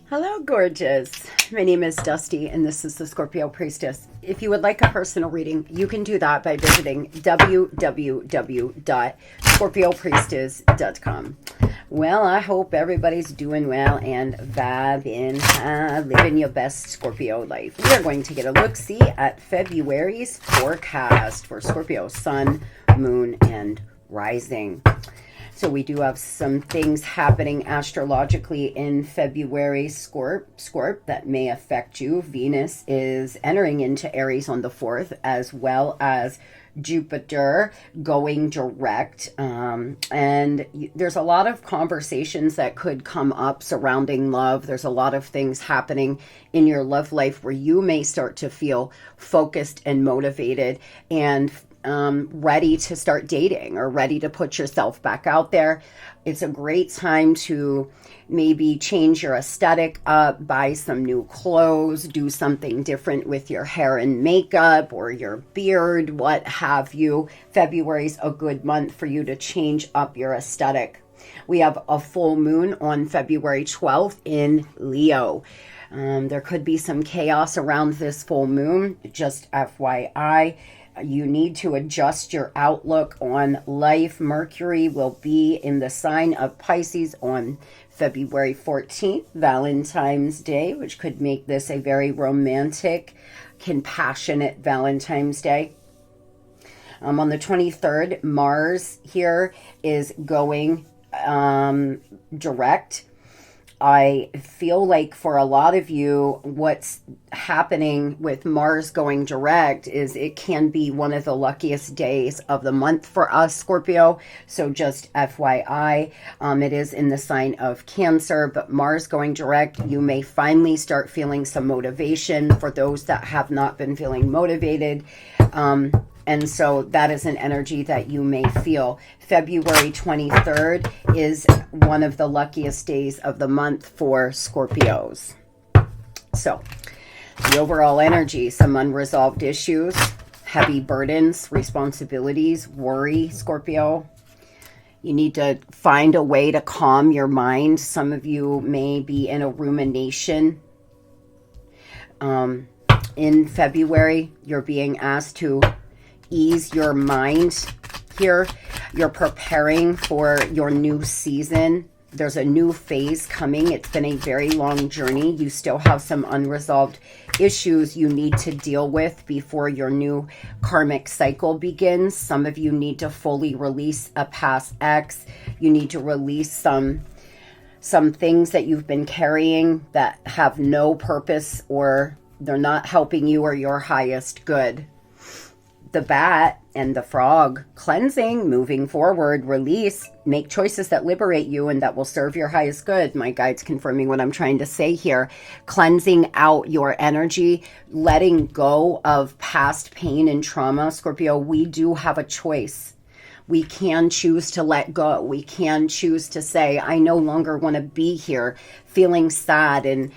Hello, gorgeous. My name is Dusty, and this is the Scorpio Priestess. If you would like a personal reading, you can do that by visiting www.scorpiopriestess.com. Well, I hope everybody's doing well and vibing, living your best Scorpio life. We are going to get a look-see at February's forecast for Scorpio, Sun, Moon, and Rising. So we do have some things happening astrologically in February, Scorp, that may affect you. Venus is entering into Aries on the 4th, as well as Jupiter going direct. And there's a lot of conversations that could come up surrounding love. There's a lot of things happening in your love life where you may start to feel focused and motivated and ready to start dating or ready to put yourself back out there. It's a great time to maybe change your aesthetic up, buy some new clothes, do something different with your hair and makeup or your beard, what have you. February's a good month for you to change up your aesthetic. We have a full moon on February 12th in Leo. There could be some chaos around this full moon, just FYI. You need to adjust your outlook on life. Mercury will be in the sign of Pisces on February 14th, Valentine's Day, which could make this a very romantic, compassionate Valentine's Day. On the 23rd, Mars here is going direct. I feel like for a lot of you, what's happening with Mars going direct is it can be one of the luckiest days of the month for us, Scorpio. So just FYI, it is in the sign of Cancer, but Mars going direct, you may finally start feeling some motivation for those that have not been feeling motivated. And so that is an energy that you may feel. February 23rd is one of the luckiest days of the month for Scorpios. So the overall energy, some unresolved issues, heavy burdens, responsibilities, worry, Scorpio. You need to find a way to calm your mind. Some of you may be in a rumination. In February, you're being asked to ease your mind here. You're preparing for your new season. There's a new phase coming. It's been a very long journey. You still have some unresolved issues you need to deal with before your new karmic cycle begins. Some of you need to fully release a past ex. You need to release some things that you've been carrying that have no purpose, or they're not helping you or your highest good. The bat and the frog, cleansing, moving forward, release, make choices that liberate you and that will serve your highest good. My guide's confirming what I'm trying to say here. Cleansing out your energy, letting go of past pain and trauma. Scorpio, we do have a choice. We can choose to let go. We can choose to say, I no longer want to be here feeling sad and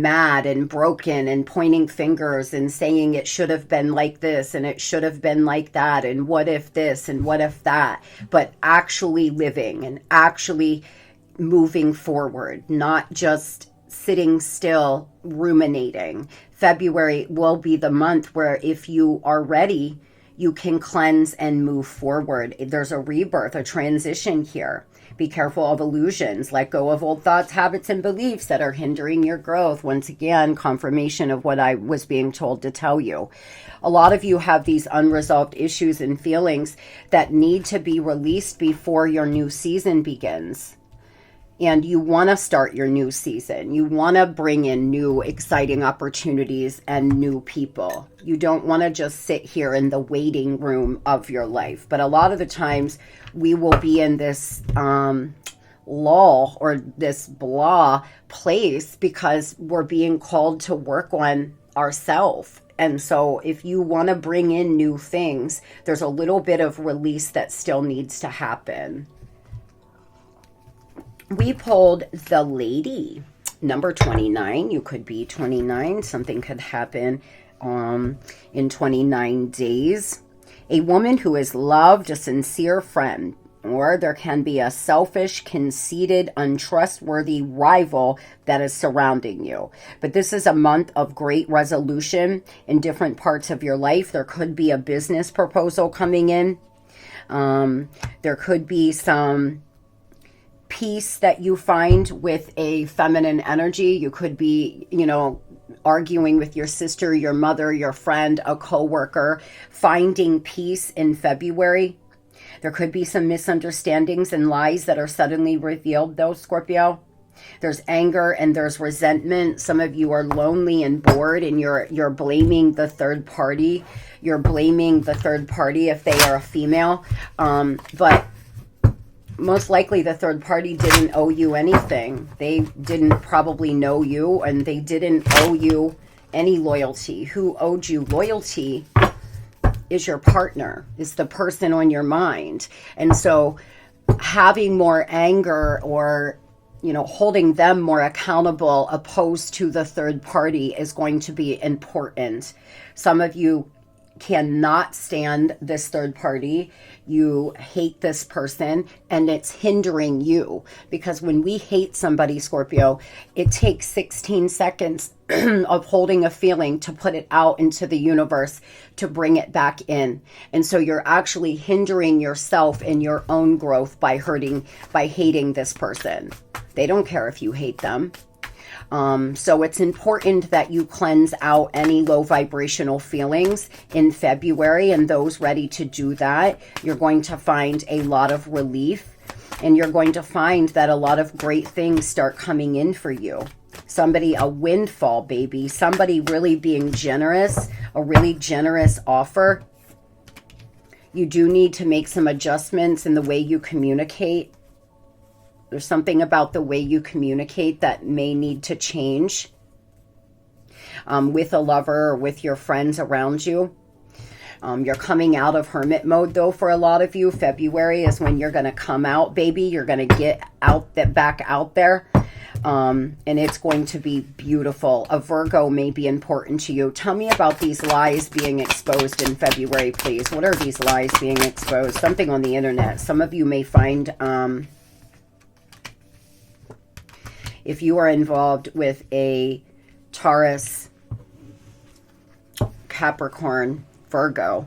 mad and broken and pointing fingers and saying it should have been like this and it should have been like that and what if this and what if that, but actually living and actually moving forward, not just sitting still ruminating. February will be the month where if you are ready, you can cleanse and move forward. There's a rebirth, a transition here. Be careful of illusions. Let go of old thoughts, habits, and beliefs that are hindering your growth. Once again, confirmation of what I was being told to tell you. A lot of you have these unresolved issues and feelings that need to be released before your new season begins. And you want to start your new season. You want to bring in new exciting opportunities and new people. You don't want to just sit here in the waiting room of your life. But a lot of the times we will be in this lull or this blah place because we're being called to work on ourselves. And so if you want to bring in new things, there's a little bit of release that still needs to happen. We pulled the Lady, number 29. You could be 29. Something could happen in 29 days. A woman who is loved, a sincere friend. or there can be a selfish, conceited, untrustworthy rival that is surrounding you. But this is a month of great resolution in different parts of your life. There could be a business proposal coming in. There could be some peace that you find with a feminine energy. You could be, you know, arguing with your sister, your mother, your friend, a coworker, finding peace in February. There could be some misunderstandings and lies that are suddenly revealed though, Scorpio. There's anger and there's resentment. Some of you are lonely and bored, and you're blaming the third party. You're blaming the third party if they are a female. But most likely the third party didn't owe you anything. They didn't probably know you, and they didn't owe you any loyalty. Who owed you loyalty is your partner, is the person on your mind. And so having more anger, or, you know, holding them more accountable opposed to the third party is going to be important. Some of you cannot stand this third party. You hate this person, and it's hindering you, because when we hate somebody, Scorpio, it takes 16 seconds of holding a feeling to put it out into the universe to bring it back in. And so you're actually hindering yourself in your own growth by hating this person. They don't care if you hate them. So it's important that you cleanse out any low vibrational feelings in February, and those ready to do that, you're going to find a lot of relief, and you're going to find that a lot of great things start coming in for you. Somebody, a windfall, baby, somebody really being generous, a really generous offer. You do need to make some adjustments in the way you communicate. There's something about the way you communicate that may need to change with a lover or with your friends around you. You're coming out of hermit mode, though, for a lot of you. February is when you're going to come out, baby. You're going to get back out there. And it's going to be beautiful. A Virgo may be important to you. Tell me about these lies being exposed in February, please. What are these lies being exposed? Something on the internet. Some of you may find... if you are involved with a Taurus, Capricorn, Virgo,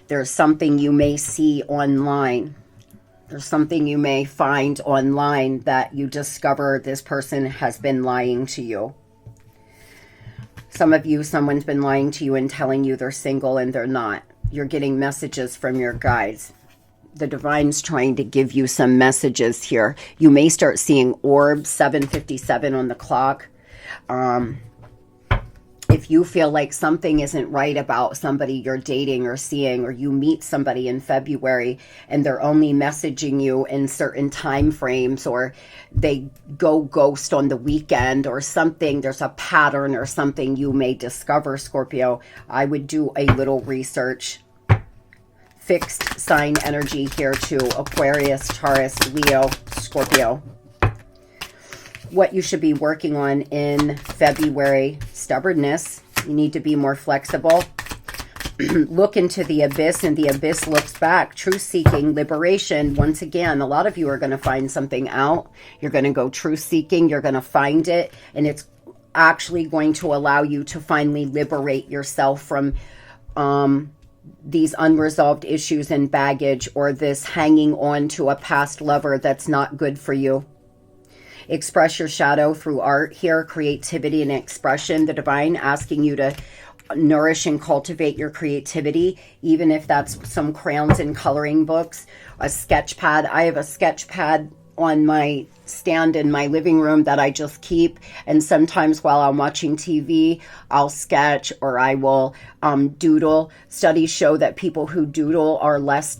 there's something you may see online. There's something you may find online that you discover this person has been lying to you. Some of you, someone's been lying to you and telling you they're single and they're not. You're getting messages from your guides. The divine's trying to give you some messages here. You may start seeing orbs, 7:57 on the clock. If you feel like something isn't right about somebody you're dating or seeing, or you meet somebody in February and they're only messaging you in certain time frames, or they go ghost on the weekend or something, there's a pattern or something you may discover, Scorpio, I would do a little research. Fixed sign energy here too. Aquarius, Taurus, Leo, Scorpio. What you should be working on in February: stubbornness. You need to be more flexible. Look into the abyss, and the abyss looks back. Truth-seeking, liberation. Once again, a lot of you are going to find something out. You're going to go truth-seeking. You're going to find it, and it's actually going to allow you to finally liberate yourself from these unresolved issues and baggage, or this hanging on to a past lover that's not good for you. Express your shadow through art here, creativity and expression. The divine asking you to nourish and cultivate your creativity, even if that's some crayons and coloring books, a sketch pad. I have a sketch pad on my stand in my living room that I just keep, and sometimes while I'm watching TV I'll sketch, or I will doodle. Studies show that people who doodle are less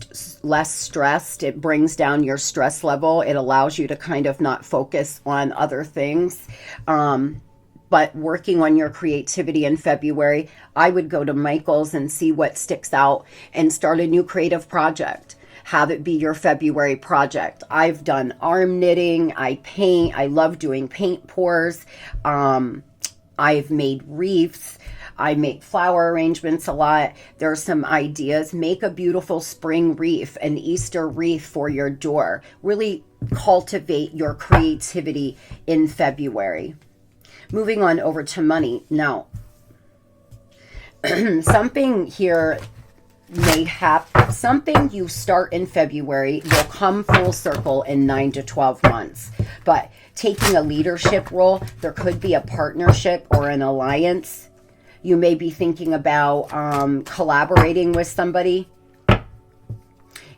stressed. It brings down your stress level. It allows you to kind of not focus on other things. But working on your creativity in February, I would go to Michael's and see what sticks out and start a new creative project. Have it be your February project. I've done arm knitting. I paint. I love doing paint pours. I've made wreaths. I make flower arrangements a lot. There are some ideas. Make a beautiful spring wreath, an Easter wreath for your door. Really cultivate your creativity in February. Moving on over to money. Now, something here may happen. Something you start in February will come full circle in 9 to 12 months. But taking a leadership role, there could be a partnership or an alliance. You may be thinking about collaborating with somebody.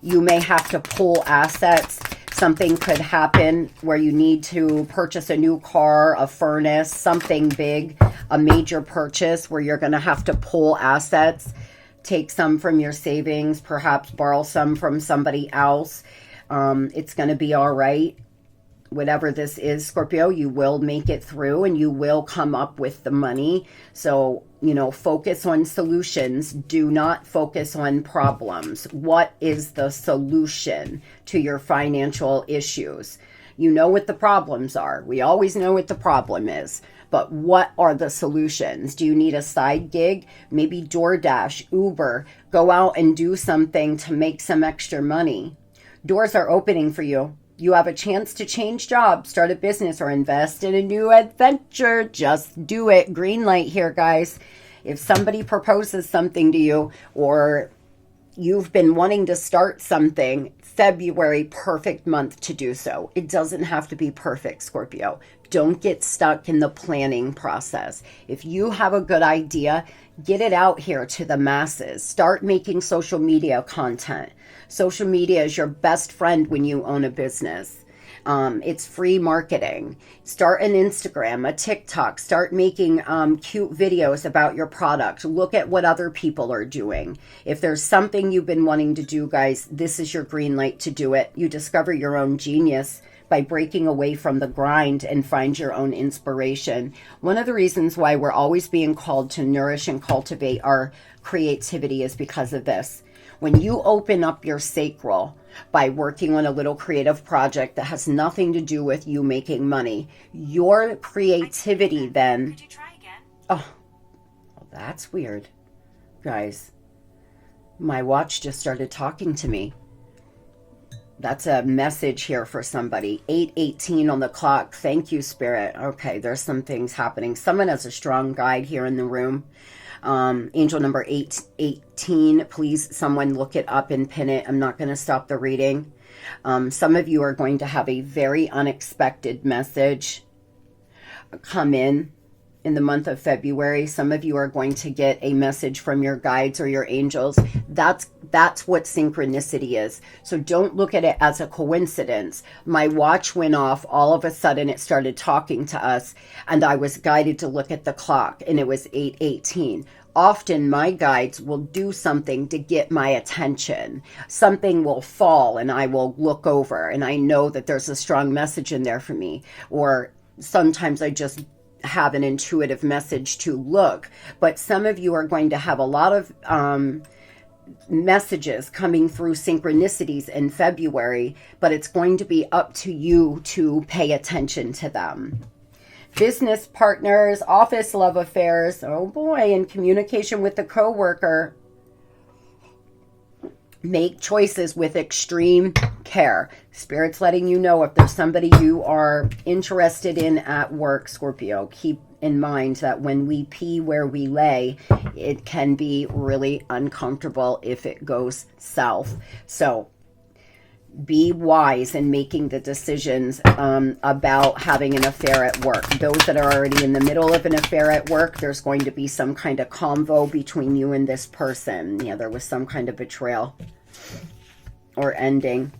You may have to pull assets. Something could happen where you need to purchase a new car, a furnace, something big, a major purchase where you're going to have to pull assets, take some from your savings, perhaps borrow some from somebody else. It's going to be all right. Whatever this is, Scorpio, you will make it through and you will come up with the money. So, focus on solutions. Do not focus on problems. What is the solution to your financial issues? You know what the problems are. We always know what the problem is. But what are the solutions? Do you need a side gig? Maybe DoorDash, Uber. Go out and do something to make some extra money. Doors are opening for you. You have a chance to change jobs, start a business, or invest in a new adventure. Just do it. Green light here, guys. If somebody proposes something to you or you've been wanting to start something, February, perfect month to do so. It doesn't have to be perfect, Scorpio. Don't get stuck in the planning process. If you have a good idea, get it out here to the masses. Start making social media content. Social media is your best friend when you own a business. It's free marketing. Start an Instagram, a TikTok. Start making cute videos about your product. Look at what other people are doing. If there's something you've been wanting to do, guys, this is your green light to do it. You discover your own genius by breaking away from the grind and find your own inspiration. One of the reasons why we're always being called to nourish and cultivate our creativity is because of this. When you open up your sacral by working on a little creative project that has nothing to do with you making money, your creativity then... Could you try again? Oh, well, that's weird. Guys, my watch just started talking to me. That's a message here for somebody. 8:18 on the clock. Thank you, Spirit. Okay, there's some things happening. Someone has a strong guide here in the room. Angel number 818. Please, someone look it up and pin it. I'm not going to stop the reading. Some of you are going to have a very unexpected message come in the month of February. Some of you are going to get a message from your guides or your angels. That's what synchronicity is. So don't look at it as a coincidence. My watch went off. All of a sudden it started talking to us and I was guided to look at the clock and it was 8:18. Often my guides will do something to get my attention. Something will fall and I will look over and I know that there's a strong message in there for me. Or sometimes I just have an intuitive message to look. But some of you are going to have a lot of messages coming through synchronicities in February, but it's going to be up to you to pay attention to them. Business partners, office love affairs, oh boy, and communication with the coworker. Make choices with extreme care. Spirit's letting you know if there's somebody you are interested in at work, Scorpio, keep in mind that when we pee where we lay, it can be really uncomfortable if it goes south. So be wise in making the decisions about having an affair at work. Those that are already in the middle of an affair at work, there's going to be some kind of convo between you and this person. Yeah, there was some kind of betrayal or ending.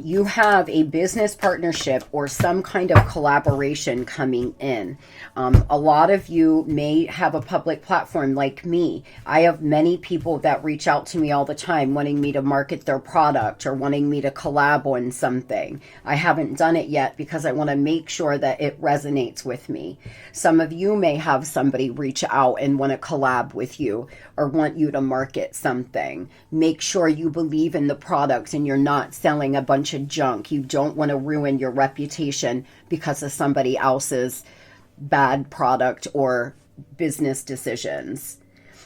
You have a business partnership or some kind of collaboration coming in. A lot of you may have a public platform like me. I have many people that reach out to me all the time wanting me to market their product or wanting me to collab on something. I haven't done it yet because I want to make sure that it resonates with me. Some of you may have somebody reach out and want to collab with you or want you to market something. Make sure you believe in the product and you're not selling a bunch of junk. You don't want to ruin your reputation because of somebody else's bad product or business decisions.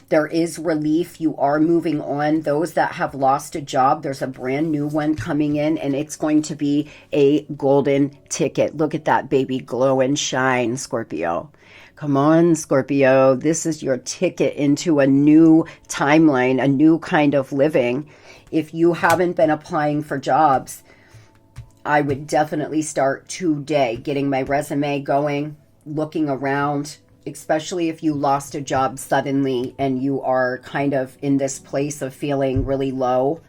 There is relief. You are moving on. Those that have lost a job, there's a brand new one coming in, and it's going to be a golden ticket. Look at that baby glow and shine, Scorpio. Come on, Scorpio. This is your ticket into a new timeline, a new kind of living. If you haven't been applying for jobs, I would definitely start today getting my resume going, looking around, especially if you lost a job suddenly and you are kind of in this place of feeling really low.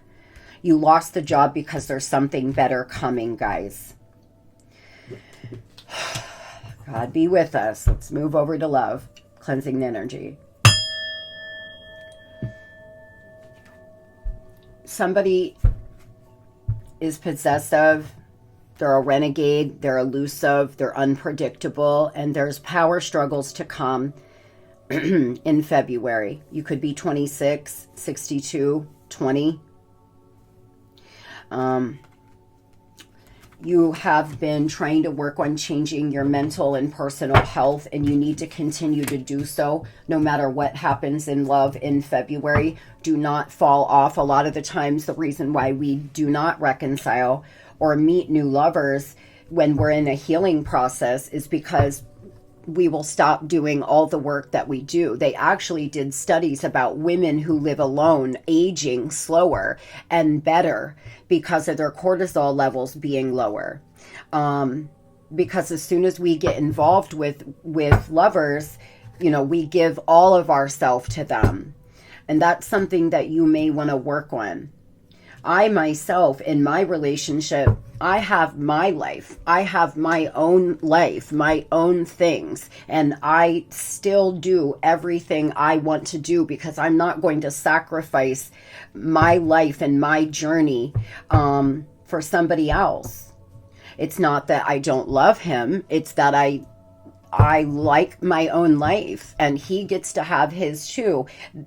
You lost the job because there's something better coming, guys. God be with us. Let's move over to love. Cleansing the energy. Somebody is possessive. They're a renegade, they're elusive, they're unpredictable, and there's power struggles to come in February. You could be 26, 62, 20. You have been trying to work on changing your mental and personal health, and you need to continue to do so no matter what happens in love in February. Do not fall off. A lot of the times the reason why we do not reconcile or meet new lovers when we're in a healing process is because we will stop doing all the work that we do. They actually did studies about women who live alone aging slower and better because of their cortisol levels being lower. Because as soon as we get involved with lovers, you know, we give all of ourselves to them. And that's something that you may want to work on. I myself, in my relationship, I have my life. I have my own life, my own things. And I still do everything I want to do because I'm not going to sacrifice my life and my journey for somebody else. It's not that I don't love him. It's that I like my own life and he gets to have his too,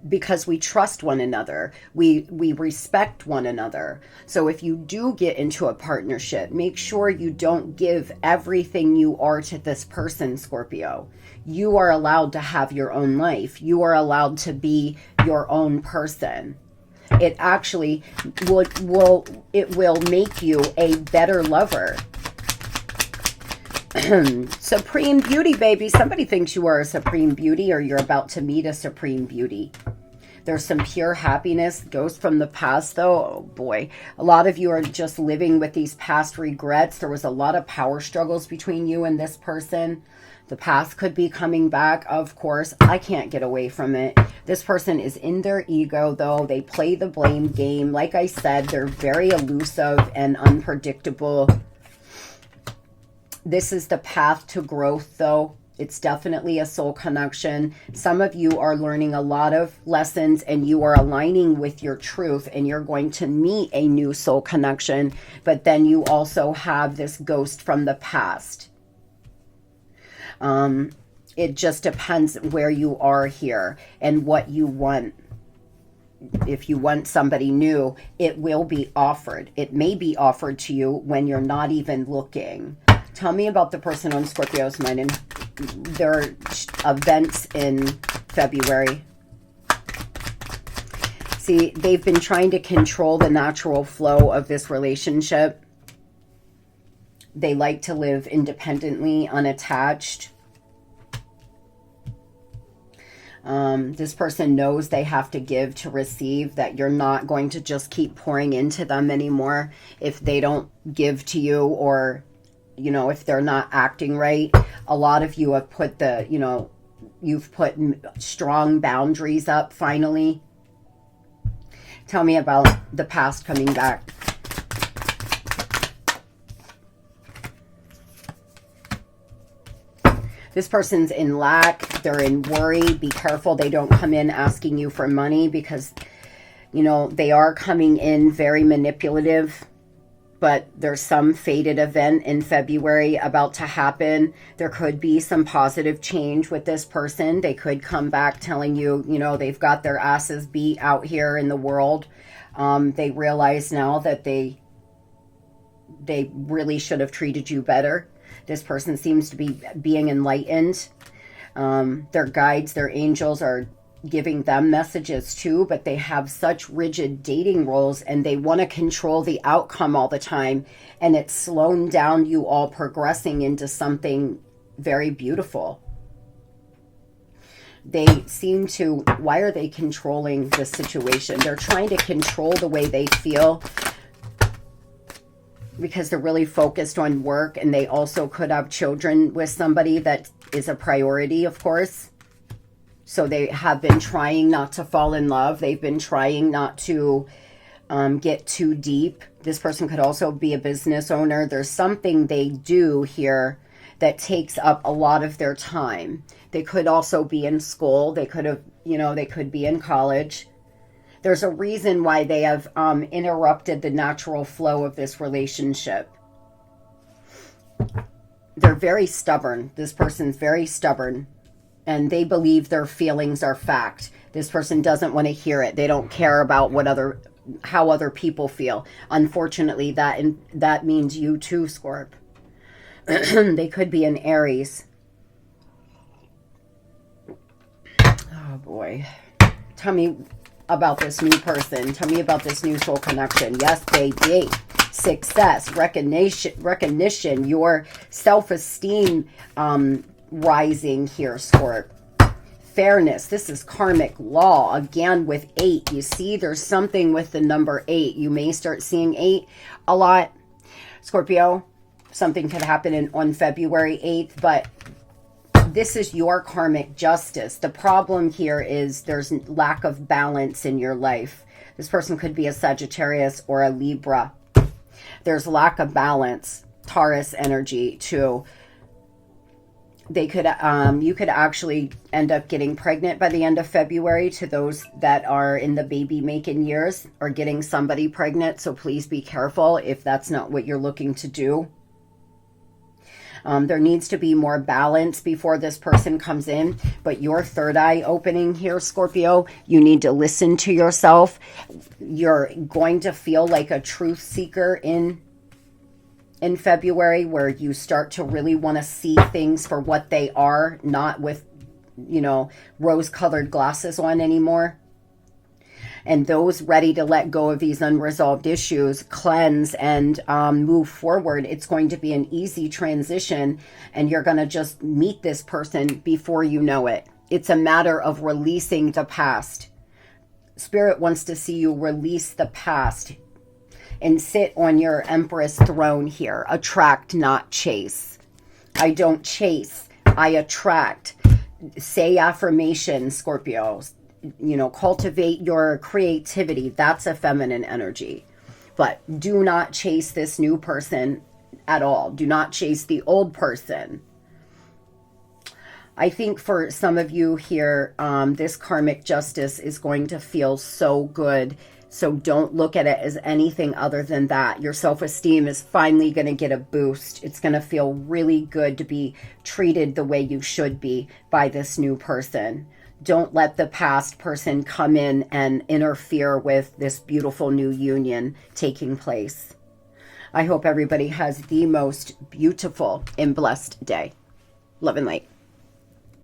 because we trust one another. We respect one another. So if you do get into a partnership, make sure you don't give everything you are to this person, Scorpio. You are allowed to have your own life. You are allowed to be your own person. It actually will make you a better lover. Supreme beauty, baby. Somebody thinks you are a supreme beauty or you're about to meet a supreme beauty. There's some pure happiness. Ghosts from the past, though. Oh, boy. A lot of you are just living with these past regrets. There was a lot of power struggles between you and this person. The past could be coming back, of course. I can't get away from it. This person is in their ego, though. They play the blame game. Like I said, they're very elusive and unpredictable. This is the path to growth, though. It's definitely a soul connection. Some of you are learning a lot of lessons and you are aligning with your truth and you're going to meet a new soul connection. But then you also have this ghost from the past. It just depends where you are here and what you want. If you want somebody new, it will be offered. It may be offered to you when you're not even looking. Tell me about the person on Scorpio's mind and their events in February. See, they've been trying to control the natural flow of this relationship. They like to live independently, unattached. This person knows they have to give to receive, that you're not going to just keep pouring into them anymore if they don't give to you, or you know, if they're not acting right. A lot of you have put you've put strong boundaries up finally. Tell me about the past coming back. This person's in lack. They're in worry. Be careful they don't come in asking you for money because, you know, they are coming in very manipulative. But there's some fated event in February about to happen. There could be some positive change with this person. They could come back telling you, you know, they've got their asses beat out here in the world. They realize now that they really should have treated you better. This person seems to be being enlightened. Their guides, their angels are giving them messages too, but they have such rigid dating roles and they want to control the outcome all the time. And it's slowing down you all progressing into something very beautiful. They seem to, why are they controlling the situation? They're trying to control the way they feel because they're really focused on work, and they also could have children with somebody that is a priority, of course. So they have been trying not to fall in love. They've been trying not to get too deep. This person could also be a business owner. There's something they do here that takes up a lot of their time. They could also be in school. They could have, you know, they could be in college. There's a reason why they have interrupted the natural flow of this relationship. They're very stubborn. This person's very stubborn. And they believe their feelings are fact. This person doesn't want to hear it. They don't care about how other people feel. Unfortunately, that means you too, Scorp. They could be an Aries. Oh boy. Tell me about this new person. Tell me about this new soul connection. Yes, baby. Success, recognition, your self-esteem rising here, Scorp. Fairness. This is karmic law. Again, with 8. You see, there's something with the number 8. You may start seeing 8 a lot, Scorpio. Something could happen on February 8th, but this is your karmic justice. The problem here is there's lack of balance in your life. This person could be a Sagittarius or a Libra. There's lack of balance. Taurus energy too. They could, you could actually end up getting pregnant by the end of February, to those that are in the baby making years, or getting somebody pregnant. So please be careful if that's not what you're looking to do. There needs to be more balance before this person comes in. But your third eye opening here, Scorpio, you need to listen to yourself. You're going to feel like a truth seeker in February, where you start to really want to see things for what they are, not with, you know, rose-colored glasses on anymore. And those ready to let go of these unresolved issues, cleanse and move forward. It's going to be an easy transition, and you're going to just meet this person before you know it. It's a matter of releasing the past. Spirit wants to see you release the past and sit on your Empress throne here. Attract, not chase. I don't chase. I attract. Say affirmations, Scorpios. You know, cultivate your creativity. That's a feminine energy. But do not chase this new person at all. Do not chase the old person. I think for some of you here, this karmic justice is going to feel so good. So don't look at it as anything other than that. Your self-esteem is finally going to get a boost. It's going to feel really good to be treated the way you should be by this new person. Don't let the past person come in and interfere with this beautiful new union taking place. I hope everybody has the most beautiful and blessed day. Love and light.